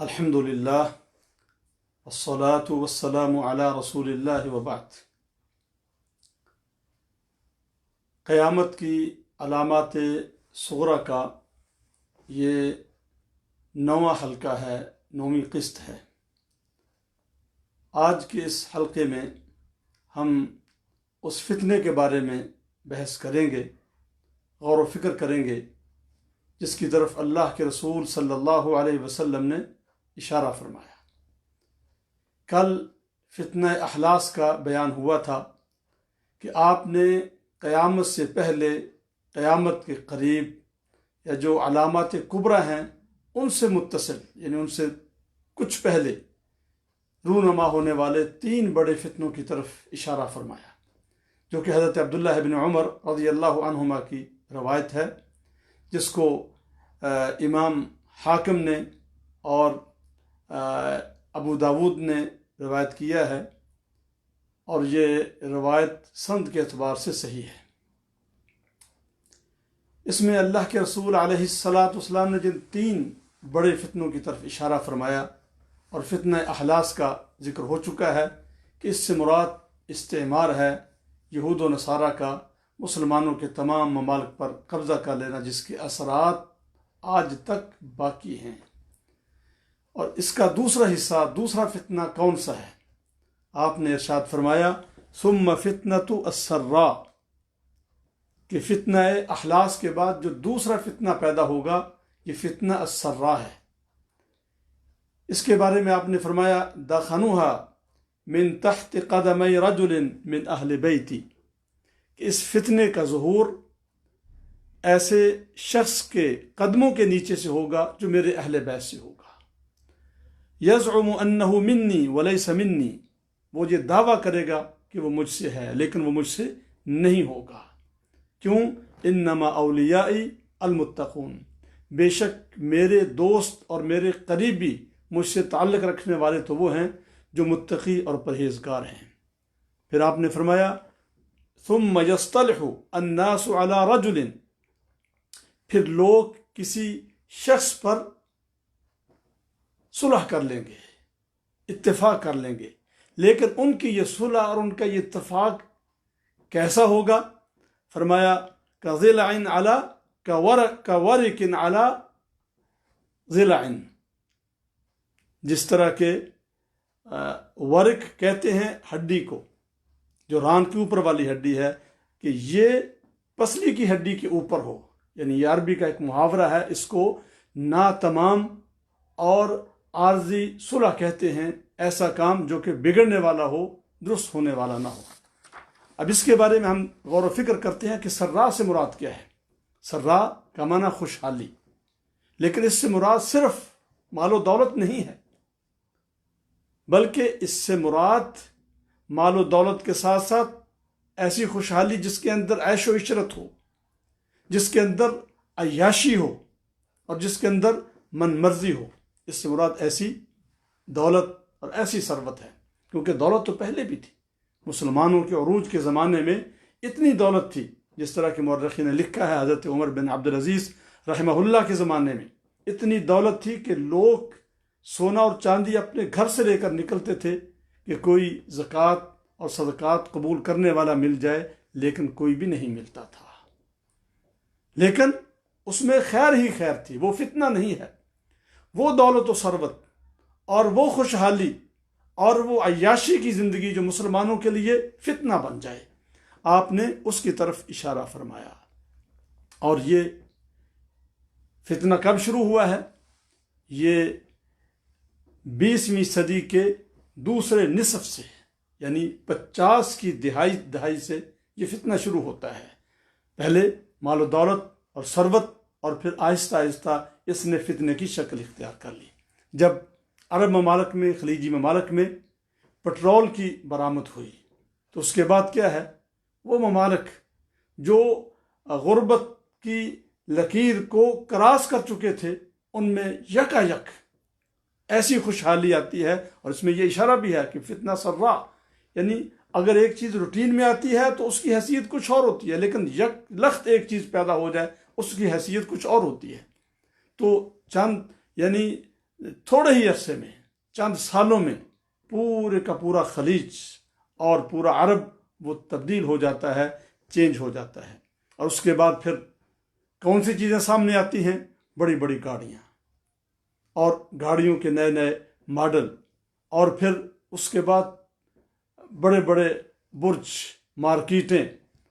الحمدللہ والصلاة والسلام علی رسول اللہ وبعد۔ قیامت کی علامات صغریٰ کا یہ 9واں حلقہ ہے، 9ویں قسط ہے۔ آج کے اس حلقے میں ہم اس فتنے کے بارے میں بحث کریں گے، غور و فکر کریں گے جس کی طرف اللہ کے رسول صلی اللہ علیہ وسلم نے اشارہ فرمایا۔ کل فتنہ اخلاص کا بیان ہوا تھا کہ آپ نے قیامت سے پہلے، قیامت کے قریب یا جو علامات کبریٰ ہیں ان سے متصل، یعنی ان سے کچھ پہلے رونما ہونے والے 3 بڑے فتنوں کی طرف اشارہ فرمایا، جو کہ حضرت عبداللہ بن عمر رضی اللہ عنہما کی روایت ہے، جس کو امام حاکم نے اور ابو داود نے روایت کیا ہے، اور یہ روایت سند کے اعتبار سے صحیح ہے۔ اس میں اللہ کے رسول علیہ السلام نے جن 3 بڑے فتنوں کی طرف اشارہ فرمایا، اور فتنہ اخلاص کا ذکر ہو چکا ہے کہ اس سے مراد استعمار ہے، یہود و نصارہ کا مسلمانوں کے تمام ممالک پر قبضہ کر لینا، جس کے اثرات آج تک باقی ہیں۔ اور اس کا دوسرا حصہ، دوسرا فتنہ کون سا ہے؟ آپ نے ارشاد فرمایا ثم فتنۃ السراء، کہ فتنہ اخلاص کے بعد جو دوسرا فتنہ پیدا ہوگا یہ فتنہ السراء ہے۔ اس کے بارے میں آپ نے فرمایا دخنوها من تحت قدمی رجل من اہل بیتی، کہ اس فتنے کا ظہور ایسے شخص کے قدموں کے نیچے سے ہوگا جو میرے اہل بیت سے ہوگا۔ یزعم انہ منی ولیس منی، وہ یہ دعویٰ کرے گا کہ وہ مجھ سے ہے لیکن وہ مجھ سے نہیں ہوگا۔ کیوں؟ انما اولیائی المتقون، بے شک میرے دوست اور میرے قریبی، مجھ سے تعلق رکھنے والے تو وہ ہیں جو متقی اور پرہیزگار ہیں۔ پھر آپ نے فرمایا ثم یصطلح الناس علی رجل، پھر لوگ کسی شخص پر صلح کر لیں گے، اتفاق کر لیں گے، لیکن ان کی یہ صلح اور ان کا یہ اتفاق کیسا ہوگا؟ فرمایا کضلع علی کورق علی ضلع، جس طرح کے ورق کہتے ہیں ہڈی کو، جو ران کے اوپر والی ہڈی ہے، کہ یہ پسلی کی ہڈی کے اوپر ہو، یعنی یہ عربی کا ایک محاورہ ہے، اس کو ناتمام اور عارضی صلح کہتے ہیں، ایسا کام جو کہ بگڑنے والا ہو، درست ہونے والا نہ ہو۔ اب اس کے بارے میں ہم غور و فکر کرتے ہیں کہ سرا سے مراد کیا ہے۔ سرا کا معنی خوشحالی، لیکن اس سے مراد صرف مال و دولت نہیں ہے، بلکہ اس سے مراد مال و دولت کے ساتھ ساتھ ایسی خوشحالی جس کے اندر عیش و عشرت ہو، جس کے اندر عیاشی ہو، اور جس کے اندر من مرضی ہو۔ اس سے مراد ایسی دولت اور ایسی ثروت ہے، کیونکہ دولت تو پہلے بھی تھی، مسلمانوں کے عروج کے زمانے میں اتنی دولت تھی، جس طرح کہ مورخین نے لکھا ہے حضرت عمر بن عبدالعزیز رحمہ اللہ کے زمانے میں اتنی دولت تھی کہ لوگ سونا اور چاندی اپنے گھر سے لے کر نکلتے تھے کہ کوئی زکوٰۃ اور صدقات قبول کرنے والا مل جائے، لیکن کوئی بھی نہیں ملتا تھا۔ لیکن اس میں خیر ہی خیر تھی، وہ فتنہ نہیں ہے۔ وہ دولت و ثروت اور وہ خوشحالی اور وہ عیاشی کی زندگی جو مسلمانوں کے لیے فتنہ بن جائے، آپ نے اس کی طرف اشارہ فرمایا۔ اور یہ فتنہ کب شروع ہوا ہے؟ یہ 20ویں صدی کے دوسرے نصف سے، یعنی 50 کی دہائی سے یہ فتنہ شروع ہوتا ہے۔ پہلے مال و دولت اور ثروت، اور پھر آہستہ آہستہ اس نے فتنے کی شکل اختیار کر لی۔ جب عرب ممالک میں، خلیجی ممالک میں پٹرول کی برآمد ہوئی، تو اس کے بعد کیا ہے؟ وہ ممالک جو غربت کی لکیر کو کراس کر چکے تھے، ان میں یکایک ایسی خوشحالی آتی ہے، اور اس میں یہ اشارہ بھی ہے کہ فتنہ سرا، یعنی اگر ایک چیز روٹین میں آتی ہے تو اس کی حیثیت کچھ اور ہوتی ہے، لیکن یک لخت ایک چیز پیدا ہو جائے اس کی حیثیت کچھ اور ہوتی ہے۔ تو چند یعنی تھوڑے ہی عرصے میں، چند سالوں میں پورے کا پورا خلیج اور پورا عرب وہ تبدیل ہو جاتا ہے، چینج ہو جاتا ہے۔ اور اس کے بعد پھر کون سی چیزیں سامنے آتی ہیں؟ بڑی بڑی گاڑیاں، اور گاڑیوں کے نئے نئے ماڈل، اور پھر اس کے بعد بڑے بڑے برج، مارکیٹیں،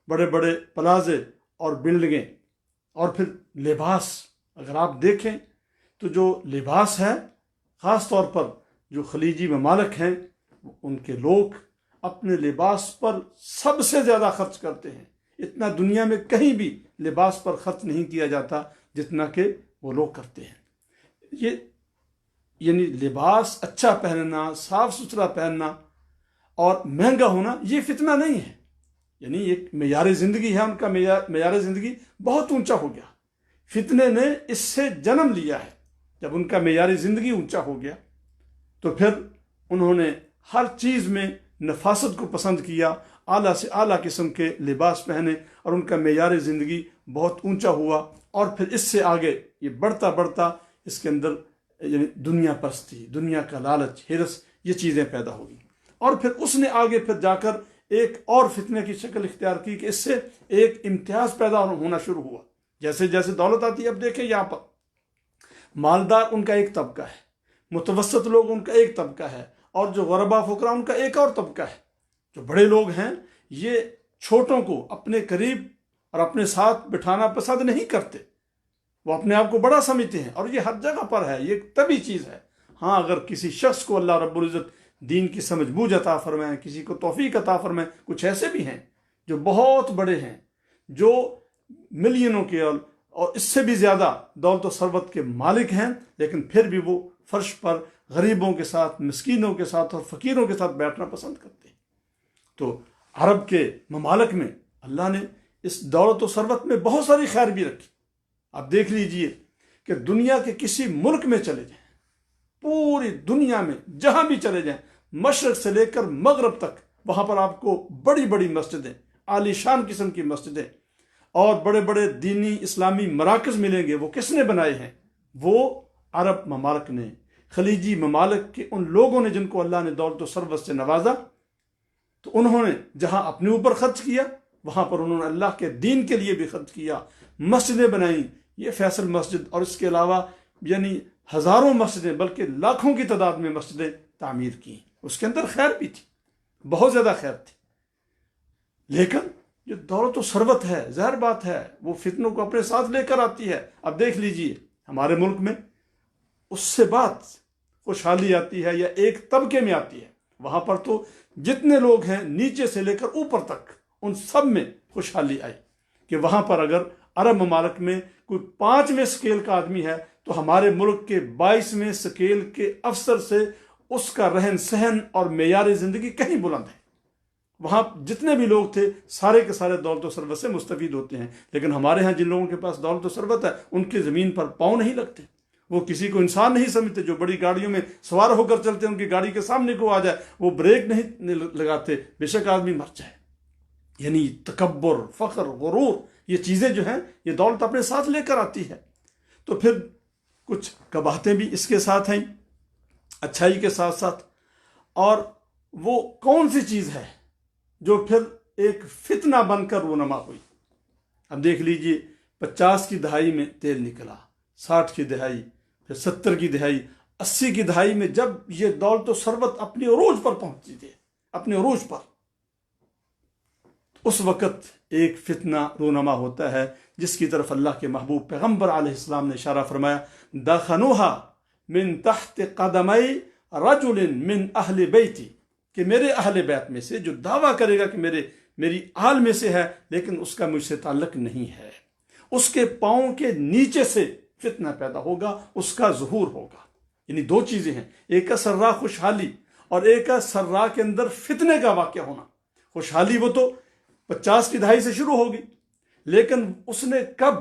بڑے بڑے پلازے اور بلڈنگیں، اور پھر لباس۔ اگر آپ دیکھیں تو جو لباس ہے، خاص طور پر جو خلیجی ممالک ہیں، ان کے لوگ اپنے لباس پر سب سے زیادہ خرچ کرتے ہیں۔ اتنا دنیا میں کہیں بھی لباس پر خرچ نہیں کیا جاتا جتنا کہ وہ لوگ کرتے ہیں۔ یہ یعنی لباس اچھا پہننا، صاف ستھرا پہننا اور مہنگا ہونا یہ فتنہ نہیں ہے، یعنی ایک معیار زندگی ہے، ان کا معیار زندگی بہت اونچا ہو گیا۔ فتنے نے اس سے جنم لیا ہے۔ جب ان کا معیار زندگی اونچا ہو گیا تو پھر انہوں نے ہر چیز میں نفاست کو پسند کیا، اعلیٰ سے اعلیٰ قسم کے لباس پہنے، اور ان کا معیار زندگی بہت اونچا ہوا۔ اور پھر اس سے آگے یہ بڑھتا بڑھتا اس کے اندر یعنی دنیا پرستی، دنیا کا لالچ، ہرس، یہ چیزیں پیدا ہوئی۔ اور پھر اس نے آگے پھر جا کر ایک اور فتنے کی شکل اختیار کی کہ اس سے ایک امتیاز پیدا ہونا شروع ہوا۔ جیسے جیسے دولت آتی ہے، اب دیکھیں یہاں پر مالدار ان کا ایک طبقہ ہے، متوسط لوگ ان کا ایک طبقہ ہے، اور جو غربا فقراء ان کا ایک اور طبقہ ہے۔ جو بڑے لوگ ہیں یہ چھوٹوں کو اپنے قریب اور اپنے ساتھ بٹھانا پسند نہیں کرتے، وہ اپنے آپ کو بڑا سمجھتے ہیں، اور یہ ہر جگہ پر ہے، یہ طبی چیز ہے۔ ہاں، اگر کسی شخص کو اللہ رب العزت دین کی سمجھ بوجھ عطا فرمائیں، کسی کو توفیق عطا فرمائیں، کچھ ایسے بھی ہیں جو بہت بڑے ہیں، جو ملینوں کے اور اس سے بھی زیادہ دولت و ثروت کے مالک ہیں، لیکن پھر بھی وہ فرش پر غریبوں کے ساتھ، مسکینوں کے ساتھ اور فقیروں کے ساتھ بیٹھنا پسند کرتے ہیں۔ تو عرب کے ممالک میں اللہ نے اس دولت و ثروت میں بہت ساری خیر بھی رکھی۔ آپ دیکھ لیجئے کہ دنیا کے کسی ملک میں چلے جائیں، پوری دنیا میں جہاں بھی چلے جائیں، مشرق سے لے کر مغرب تک، وہاں پر آپ کو بڑی بڑی مسجدیں، عالی شان قسم کی مسجدیں اور بڑے بڑے دینی اسلامی مراکز ملیں گے۔ وہ کس نے بنائے ہیں؟ وہ عرب ممالک نے، خلیجی ممالک کے ان لوگوں نے جن کو اللہ نے دولت و ثروت سے نوازا۔ تو انہوں نے جہاں اپنے اوپر خرچ کیا، وہاں پر انہوں نے اللہ کے دین کے لیے بھی خرچ کیا، مسجدیں بنائیں۔ یہ فیصل مسجد اور اس کے علاوہ یعنی ہزاروں مسجدیں، بلکہ لاکھوں کی تعداد میں مسجدیں تعمیر کی۔ اس کے اندر خیر بھی تھی، بہت زیادہ خیر تھی، لیکن جو دولت و ثروت ہے، ظاہر بات ہے وہ فتنوں کو اپنے ساتھ لے کر آتی ہے۔ اب دیکھ لیجئے ہمارے ملک میں اس سے بات خوشحالی آتی ہے یا ایک طبقے میں آتی ہے، وہاں پر تو جتنے لوگ ہیں نیچے سے لے کر اوپر تک ان سب میں خوشحالی آئی کہ وہاں پر اگر عرب ممالک میں کوئی 5ویں سکیل کا آدمی ہے تو ہمارے ملک کے 22ویں سکیل کے افسر سے اس کا رہن سہن اور معیار زندگی کہیں بلند ہے۔ وہاں جتنے بھی لوگ تھے سارے کے سارے دولت و ثروت سے مستفید ہوتے ہیں، لیکن ہمارے ہاں جن لوگوں کے پاس دولت و ثروت ہے ان کی زمین پر پاؤں نہیں لگتے، وہ کسی کو انسان نہیں سمجھتے۔ جو بڑی گاڑیوں میں سوار ہو کر چلتے ہیں، ان کی گاڑی کے سامنے کو آ جائے وہ بریک نہیں لگاتے، بے شک آدمی مر جائے۔ یعنی تکبر، فخر، غرور، یہ چیزیں جو ہیں یہ دولت اپنے ساتھ لے کر آتی ہے۔ تو پھر کچھ قباحتیں بھی اس کے ساتھ ہیں، اچھائی کے ساتھ ساتھ۔ اور وہ کون سی چیز ہے جو پھر ایک فتنہ بن کر رونما ہوئی؟ اب دیکھ لیجئے 50 کی دہائی میں تیل نکلا، 60 کی دہائی، پھر 70 کی دہائی، 80 کی دہائی میں جب یہ دولت و ثروت اپنے عروج پر پہنچتی تھی، اپنے عروج پر، اس وقت ایک فتنہ رونما ہوتا ہے جس کی طرف اللہ کے محبوب پیغمبر علیہ السلام نے اشارہ فرمایا، دخنوها من تحت قدمی رجل من اہل بیتی، کہ میرے اہل بیت میں سے جو دعویٰ کرے گا کہ میری آل میں سے ہے لیکن اس کا مجھ سے تعلق نہیں ہے، اس کے پاؤں کے نیچے سے فتنہ پیدا ہوگا، اس کا ظہور ہوگا۔ یعنی دو چیزیں ہیں، ایک کا سرا خوشحالی اور ایک کا سرا کے اندر فتنے کا واقع ہونا۔ خوشحالی وہ تو 50 کی دہائی سے شروع ہوگی، لیکن اس نے کب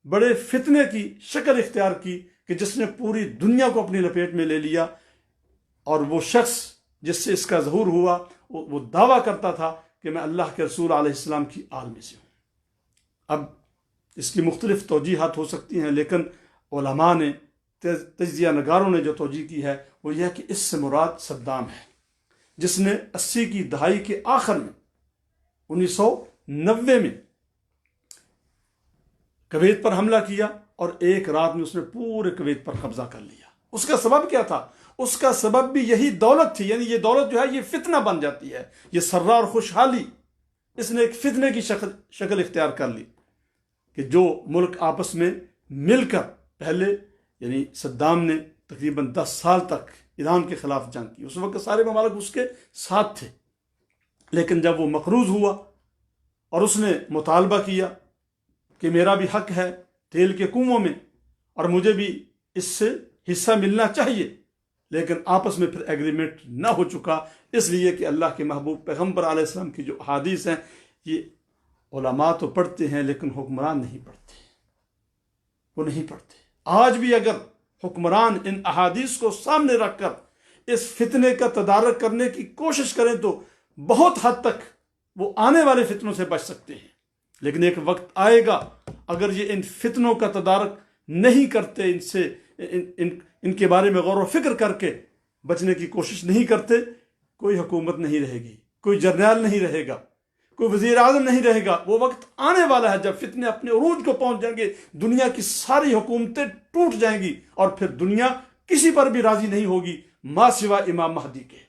بڑے فتنے کی شکل اختیار کی کہ جس نے پوری دنیا کو اپنی لپیٹ میں لے لیا، اور وہ شخص جس سے اس کا ظہور ہوا وہ دعویٰ کرتا تھا کہ میں اللہ کے رسول علیہ السلام کی آل میں سے ہوں۔ اب اس کی مختلف توجیحات ہو سکتی ہیں، لیکن علماء نے تجزیہ نگاروں نے جو توجہ کی ہے وہ یہ کہ اس سے مراد صدام ہے، جس نے 80 کی دہائی کے آخر میں 1990 میں کویت پر حملہ کیا اور ایک رات میں اس نے پورے کویت پر قبضہ کر لیا۔ اس کا سبب کیا تھا؟ اس کا سبب بھی یہی دولت تھی، یعنی یہ دولت جو ہے یہ فتنہ بن جاتی ہے، یہ سرا اور خوشحالی اس نے ایک فتنے کی شکل اختیار کر لی کہ جو ملک آپس میں مل کر پہلے، یعنی صدام نے تقریباً 10 سال تک ایران کے خلاف جنگ کی، اس وقت سارے ممالک اس کے ساتھ تھے، لیکن جب وہ مقروض ہوا اور اس نے مطالبہ کیا کہ میرا بھی حق ہے تیل کے کنووں میں اور مجھے بھی اس سے حصہ ملنا چاہیے، لیکن آپس میں پھر ایگریمنٹ نہ ہو چکا، اس لیے کہ اللہ کے محبوب پیغمبر علیہ السلام کی جو احادیث ہیں یہ علماء تو پڑھتے ہیں لیکن حکمران نہیں پڑھتے، وہ نہیں پڑھتے۔ آج بھی اگر حکمران ان احادیث کو سامنے رکھ کر اس فتنے کا تدارک کرنے کی کوشش کریں تو بہت حد تک وہ آنے والے فتنوں سے بچ سکتے ہیں، لیکن ایک وقت آئے گا اگر یہ ان فتنوں کا تدارک نہیں کرتے، ان کے بارے میں غور و فکر کر کے بچنے کی کوشش نہیں کرتے، کوئی حکومت نہیں رہے گی، کوئی جرنیل نہیں رہے گا، کوئی وزیر اعظم نہیں رہے گا۔ وہ وقت آنے والا ہے جب فتنے اپنے عروج کو پہنچ جائیں گے، دنیا کی ساری حکومتیں ٹوٹ جائیں گی اور پھر دنیا کسی پر بھی راضی نہیں ہوگی ما سوا امام مہدی کے،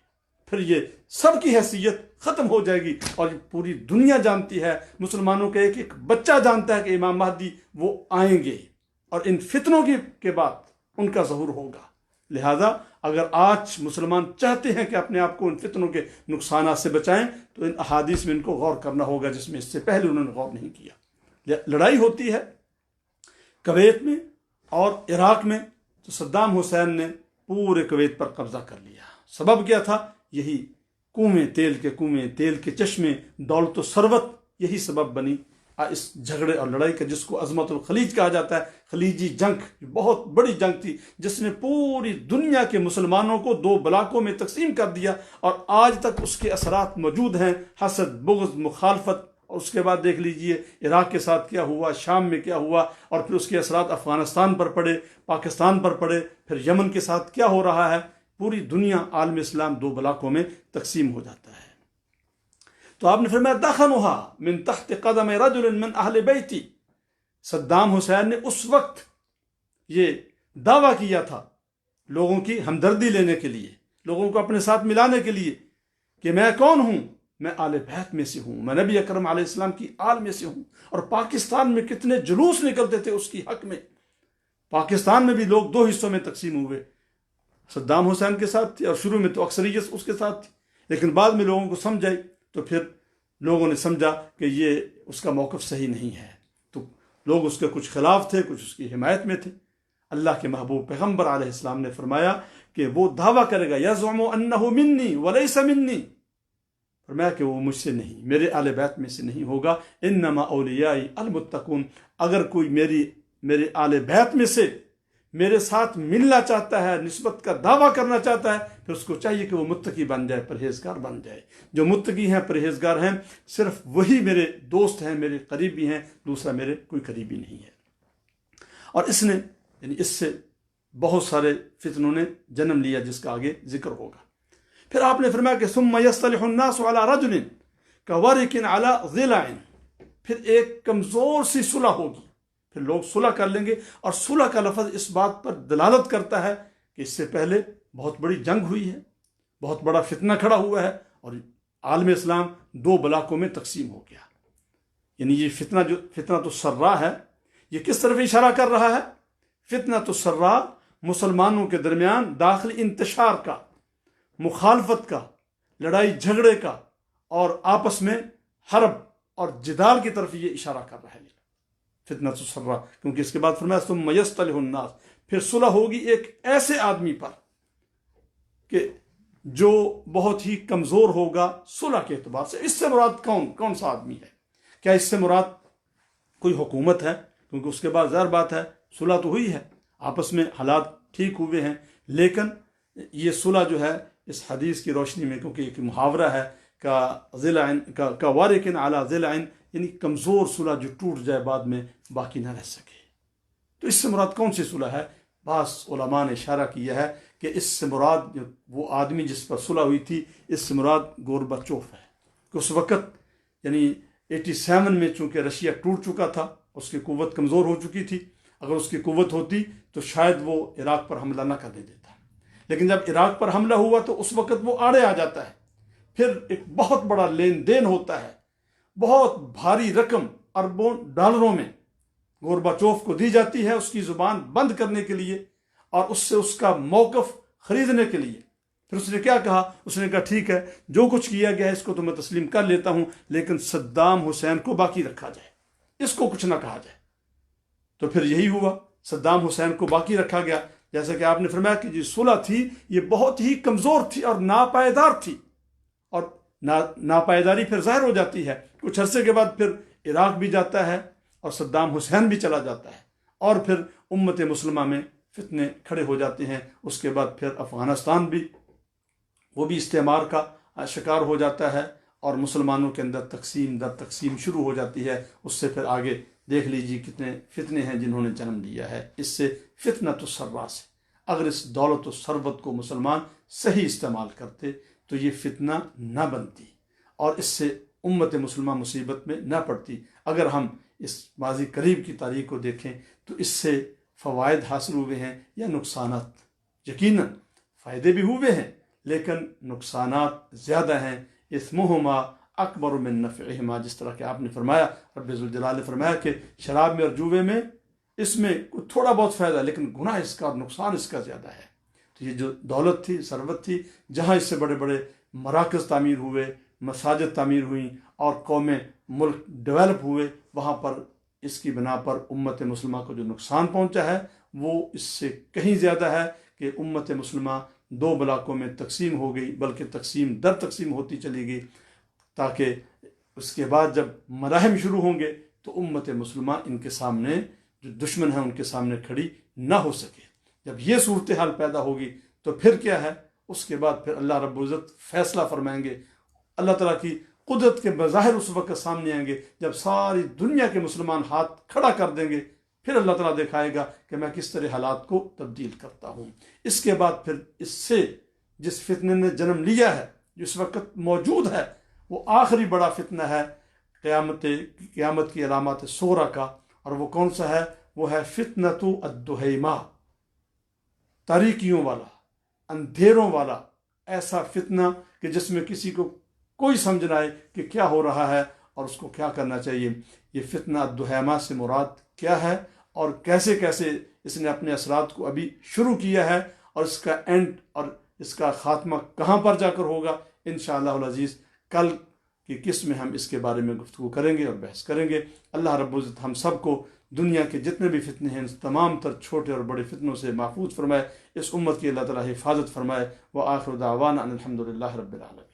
پھر یہ سب کی حیثیت ختم ہو جائے گی اور پوری دنیا جانتی ہے، مسلمانوں کا ایک ایک بچہ جانتا ہے کہ امام مہدی وہ آئیں گے اور ان فتنوں کے بعد ان کا ظہور ہوگا۔ لہذا اگر آج مسلمان چاہتے ہیں کہ اپنے آپ کو ان فتنوں کے نقصانات سے بچائیں تو ان احادیث میں ان کو غور کرنا ہوگا، جس میں اس سے پہلے انہوں نے غور نہیں کیا۔ لڑائی ہوتی ہے کویت میں اور عراق میں، تو صدام حسین نے پورے کویت پر قبضہ کر لیا۔ سبب کیا تھا؟ یہی کنویں، تیل کے کنویں، تیل کے چشمے، دولت و ثروت، یہی سبب بنی اس جھگڑے اور لڑائی کا، جس کو عظمت الخلیج کہا جاتا ہے۔ خلیجی جنگ بہت بڑی جنگ تھی جس نے پوری دنیا کے مسلمانوں کو 2 بلاکوں میں تقسیم کر دیا اور آج تک اس کے اثرات موجود ہیں، حسد، بغض، مخالفت۔ اور اس کے بعد دیکھ لیجئے عراق کے ساتھ کیا ہوا، شام میں کیا ہوا، اور پھر اس کے اثرات افغانستان پر پڑے، پاکستان پر پڑے، پھر یمن کے ساتھ کیا ہو رہا ہے۔ پوری دنیا، عالم اسلام 2 بلاکوں میں تقسیم ہو جاتا ہے۔ تو آپ نے فرمایا دخنها من تحت قدم رجل من اہل بیتی، صدام حسین نے اس وقت یہ دعویٰ کیا تھا لوگوں کی ہمدردی لینے کے لیے، لوگوں کو اپنے ساتھ ملانے کے لیے کہ میں کون ہوں، میں آل بیت میں سے ہوں، میں نبی اکرم علیہ السلام کی آل میں سے ہوں۔ اور پاکستان میں کتنے جلوس نکلتے تھے اس کی حق میں۔ پاکستان میں بھی لوگ 2 حصوں میں تقسیم ہوئے، صدام حسین کے ساتھ تھی اور شروع میں تو اکثریت اس کے ساتھ تھی، لیکن بعد میں لوگوں کو سمجھ آئی تو پھر لوگوں نے سمجھا کہ یہ اس کا موقف صحیح نہیں ہے، تو لوگ اس کے کچھ خلاف تھے، کچھ اس کی حمایت میں تھے۔ اللہ کے محبوب پیغمبر علیہ السلام نے فرمایا کہ وہ دعویٰ کرے گا یزعم انہ منی ولیس منی، فرمایا کہ وہ مجھ سے نہیں، میرے اہل بیت میں سے نہیں ہوگا۔ انما اولیائی المتقون، اگر کوئی میرے اہل بیت میں سے میرے ساتھ ملنا چاہتا ہے، نسبت کا دعویٰ کرنا چاہتا ہے، پھر اس کو چاہیے کہ وہ متقی بن جائے، پرہیزگار بن جائے۔ جو متقی ہیں، پرہیزگار ہیں، صرف وہی میرے دوست ہیں، میرے قریبی ہیں، دوسرا میرے کوئی قریبی نہیں ہے۔ اور اس نے، یعنی اس سے بہت سارے فتنوں نے جنم لیا جس کا آگے ذکر ہوگا۔ پھر آپ نے فرمایا کہ ثم یصطلح الناس علی رجل کورق علی ضلع، پھر ایک کمزور سی صلح ہوگی، پھر لوگ صلح کر لیں گے۔ اور صلح کا لفظ اس بات پر دلالت کرتا ہے کہ اس سے پہلے بہت بڑی جنگ ہوئی ہے، بہت بڑا فتنہ کھڑا ہوا ہے اور عالم اسلام 2 بلاکوں میں تقسیم ہو گیا۔ یعنی یہ فتنہ تو سرا ہے، یہ کس طرف اشارہ کر رہا ہے؟ فتنہ تو سرا مسلمانوں کے درمیان داخلی انتشار کا، مخالفت کا، لڑائی جھگڑے کا اور آپس میں حرب اور جدال کی طرف یہ اشارہ کر رہا ہے فتنہ تو سرا، کیونکہ اس کے بعد فرمایا ثم یصطلح الناس، پھر صلح ہوگی ایک ایسے آدمی پر کہ جو بہت ہی کمزور ہوگا صلح کے اعتبار سے۔ اس سے مراد کون سا آدمی ہے؟ کیا اس سے مراد کوئی حکومت ہے؟ کیونکہ اس کے بعد ظاہر بات ہے صلح تو ہوئی ہے، آپس میں حالات ٹھیک ہوئے ہیں، لیکن یہ صلح جو ہے اس حدیث کی روشنی میں، کیونکہ ایک محاورہ ہے کا وارق علی ضلع، یعنی کمزور صلح جو ٹوٹ جائے بعد میں باقی نہ رہ سکے، تو اس سے مراد کون سی صلح ہے؟ بعض علماء نے اشارہ کیا ہے کہ اس سے مراد وہ آدمی جس پر صلح ہوئی تھی، اس سے مراد گورباچوف ہے، کہ اس وقت یعنی 87 میں چونکہ رشیا ٹوٹ چکا تھا، اس کی قوت کمزور ہو چکی تھی، اگر اس کی قوت ہوتی تو شاید وہ عراق پر حملہ نہ کرنے دیتا، لیکن جب عراق پر حملہ ہوا تو اس وقت وہ آڑے آ جاتا ہے، پھر ایک بہت بڑا لین دین ہوتا ہے، بہت بھاری رقم اربوں ڈالروں میں گورباچوف کو دی جاتی ہے اس کی زبان بند کرنے کے لیے اور اس سے اس کا موقف خریدنے کے لیے۔ پھر اس نے کیا کہا؟ اس نے کہا ٹھیک ہے، جو کچھ کیا گیا ہے اس کو تو میں تسلیم کر لیتا ہوں، لیکن صدام حسین کو باقی رکھا جائے، اس کو کچھ نہ کہا جائے۔ تو پھر یہی ہوا، صدام حسین کو باقی رکھا گیا۔ جیسا کہ آپ نے فرمایا کہ جو صلح تھی یہ بہت ہی کمزور تھی اور ناپائیدار تھی، اور ناپائیداری پھر ظاہر ہو جاتی ہے۔ کچھ عرصے کے بعد پھر عراق بھی جاتا ہے اور صدام حسین بھی چلا جاتا ہے، اور پھر امت مسلمہ میں فتنے کھڑے ہو جاتے ہیں۔ اس کے بعد پھر افغانستان بھی وہ بھی استعمار کا شکار ہو جاتا ہے اور مسلمانوں کے اندر تقسیم در تقسیم شروع ہو جاتی ہے۔ اس سے پھر آگے دیکھ لیجیے کتنے فتنے ہیں جنہوں نے جنم لیا ہے۔ اس سے فتنۃ السراس ہے۔ اگر اس دولت و ثروت کو مسلمان صحیح استعمال کرتے تو یہ فتنہ نہ بنتی اور اس سے امت مسلمہ مصیبت میں نہ پڑتی۔ اگر ہم اس ماضی قریب کی تاریخ کو دیکھیں تو اس سے فوائد حاصل ہوئے ہیں یا نقصانات؟ یقیناً فائدے بھی ہوئے ہیں لیکن نقصانات زیادہ ہیں۔ اثمہما اکبر من نفعہما، جس طرح کہ آپ نے فرمایا، رب ذوالجلال نے فرمایا کہ شراب میں اور جوے میں اس میں تھوڑا بہت فائدہ ہے لیکن گناہ اس کا اور نقصان اس کا زیادہ ہے۔ تو یہ جو دولت تھی، ثروت تھی، جہاں اس سے بڑے بڑے مراکز تعمیر ہوئے، مساجد تعمیر ہوئیں اور قومیں ملک ڈیولپ ہوئے، وہاں پر اس کی بنا پر امت مسلمہ کو جو نقصان پہنچا ہے وہ اس سے کہیں زیادہ ہے کہ امت مسلمہ 2 بلاکوں میں تقسیم ہو گئی، بلکہ تقسیم در تقسیم ہوتی چلی گئی، تاکہ اس کے بعد جب مراحم شروع ہوں گے تو امت مسلمہ ان کے سامنے جو دشمن ہیں ان کے سامنے کھڑی نہ ہو سکے۔ جب یہ صورتحال پیدا ہوگی تو پھر کیا ہے؟ اس کے بعد پھر اللہ رب العزت فیصلہ فرمائیں گے۔ اللہ تعالیٰ کی قدرت کے مظاہر اس وقت سامنے آئیں گے جب ساری دنیا کے مسلمان ہاتھ کھڑا کر دیں گے، پھر اللہ تعالیٰ دکھائے گا کہ میں کس طرح حالات کو تبدیل کرتا ہوں۔ اس کے بعد پھر اس سے جس فتنے نے جنم لیا ہے، جس وقت موجود ہے، وہ آخری بڑا فتنہ ہے قیامت کی علامات صغریٰ کا، اور وہ کون سا ہے؟ وہ ہے فتنۃ الدہیمہ، تاریکیوں والا، اندھیروں والا ایسا فتنہ کہ جس میں کسی کو کوئی سمجھ نہ آئے کہ کیا ہو رہا ہے اور اس کو کیا کرنا چاہیے۔ یہ فتنہ الدہیمہ سے مراد کیا ہے اور کیسے کیسے اس نے اپنے اثرات کو ابھی شروع کیا ہے اور اس کا اینڈ اور اس کا خاتمہ کہاں پر جا کر ہوگا، انشاءاللہ العزیز کل کی قسط میں ہم اس کے بارے میں گفتگو کریں گے اور بحث کریں گے۔ اللہ رب العزت ہم سب کو دنیا کے جتنے بھی فتنے ہیں، تمام تر چھوٹے اور بڑے فتنوں سے محفوظ فرمائے، اس امت کی اللہ تعالیٰ حفاظت فرمائے۔ وآخر دعوانا ان الحمد للہ رب العالمین۔